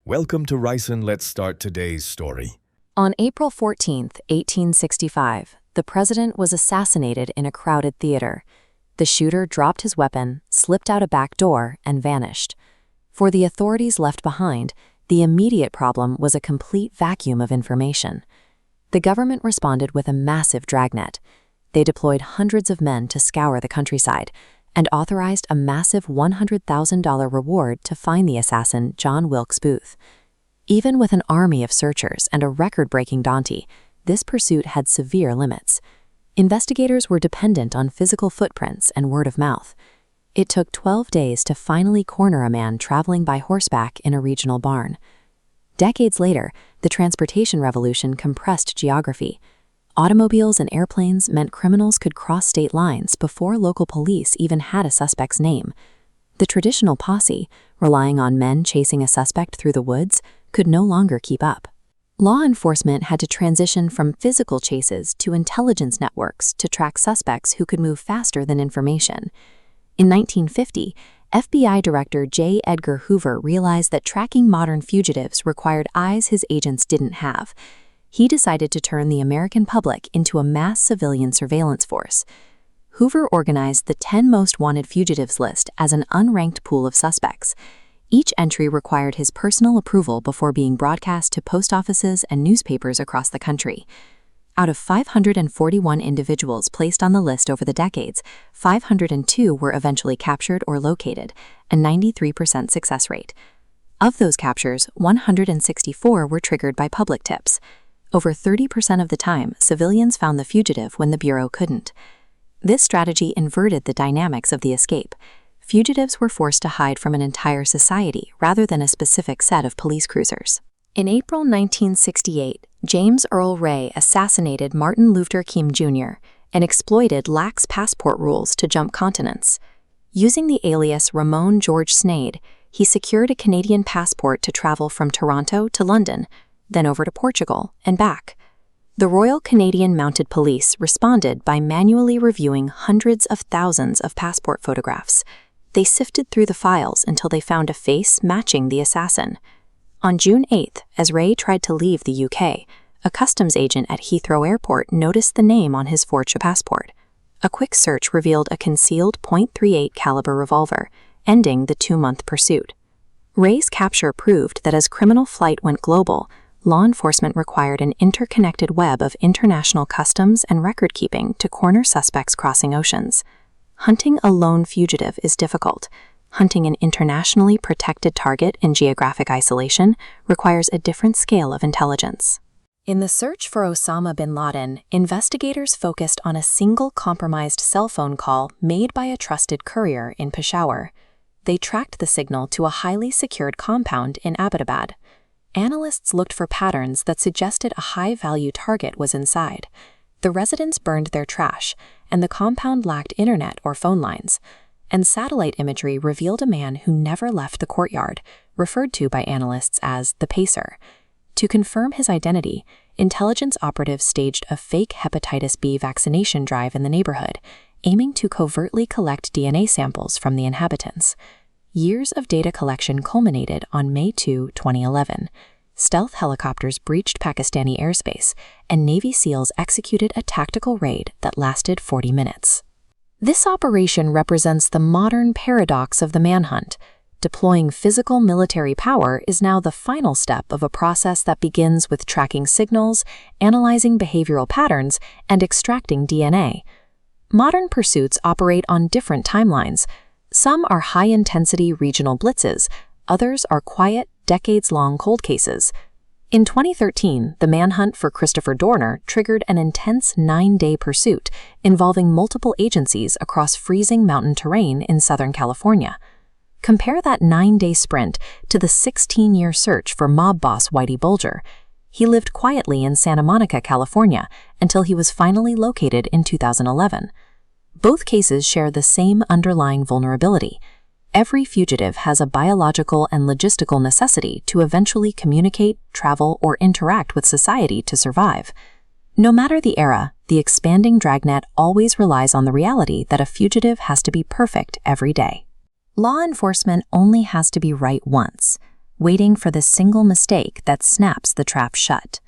Welcome to Ryson. Let's start today's story. On April 14, 1865, the president was assassinated in a crowded theater. The shooter dropped his weapon, slipped out a back door, and vanished. For the authorities left behind, the immediate problem was a complete vacuum of information. The government responded with a massive dragnet. They deployed hundreds of men to scour the countryside and authorized a massive $100,000 reward to find the assassin, John Wilkes Booth. Even with an army of searchers and a record-breaking bounty, this pursuit had severe limits. Investigators were dependent on physical footprints and word of mouth. It took 12 days to finally corner a man traveling by horseback in a regional barn. Decades later, the transportation revolution compressed geography. Automobiles and airplanes meant criminals could cross state lines before local police even had a suspect's name. The traditional posse, relying on men chasing a suspect through the woods, could no longer keep up. Law enforcement had to transition from physical chases to intelligence networks to track suspects who could move faster than information. In 1950, FBI Director J. Edgar Hoover realized that tracking modern fugitives required eyes his agents didn't have. He decided to turn the American public into a mass civilian surveillance force. Hoover organized the 10 most wanted fugitives list as an unranked pool of suspects. Each entry required his personal approval before being broadcast to post offices and newspapers across the country. Out of 541 individuals placed on the list over the decades, 502 were eventually captured or located, a 93% success rate. Of those captures, 164 were triggered by public tips. Over 30% of the time, civilians found the fugitive when the Bureau couldn't. This strategy inverted the dynamics of the escape. Fugitives were forced to hide from an entire society rather than a specific set of police cruisers. In April 1968, James Earl Ray assassinated Martin Luther King Jr. and exploited lax passport rules to jump continents. Using the alias Ramon George Sneyd, he secured a Canadian passport to travel from Toronto to London, then over to Portugal and back. The Royal Canadian Mounted Police responded by manually reviewing hundreds of thousands of passport photographs. They sifted through the files until they found a face matching the assassin. On June 8th, as Ray tried to leave the UK, a customs agent at Heathrow Airport noticed the name on his forged passport. A quick search revealed a concealed .38 caliber revolver, ending the 2-month pursuit. Ray's capture proved that as criminal flight went global, law enforcement required an interconnected web of international customs and record-keeping to corner suspects crossing oceans. Hunting a lone fugitive is difficult. Hunting an internationally protected target in geographic isolation requires a different scale of intelligence. In the search for Osama bin Laden, investigators focused on a single compromised cell phone call made by a trusted courier in Peshawar. They tracked the signal to a highly secured compound in Abbottabad. Analysts looked for patterns that suggested a high-value target was inside. The residents burned their trash, and the compound lacked internet or phone lines. And satellite imagery revealed a man who never left the courtyard, referred to by analysts as the Pacer. To confirm his identity, intelligence operatives staged a fake hepatitis B vaccination drive in the neighborhood, aiming to covertly collect DNA samples from the inhabitants. Years of data collection culminated on May 2, 2011. Stealth helicopters breached Pakistani airspace, and Navy SEALs executed a tactical raid that lasted 40 minutes. This operation represents the modern paradox of the manhunt. Deploying physical military power is now the final step of a process that begins with tracking signals, analyzing behavioral patterns, and extracting DNA. Modern pursuits operate on different timelines. Some are high-intensity regional blitzes, others are quiet, decades-long cold cases. In 2013, the manhunt for Christopher Dorner triggered an intense 9-day pursuit involving multiple agencies across freezing mountain terrain in Southern California. Compare that 9-day sprint to the 16-year search for mob boss Whitey Bulger. He lived quietly in Santa Monica, California, until he was finally located in 2011. Both cases share the same underlying vulnerability. Every fugitive has a biological and logistical necessity to eventually communicate, travel, or interact with society to survive. No matter the era, the expanding dragnet always relies on the reality that a fugitive has to be perfect every day. Law enforcement only has to be right once. waiting for the single mistake that snaps the trap shut.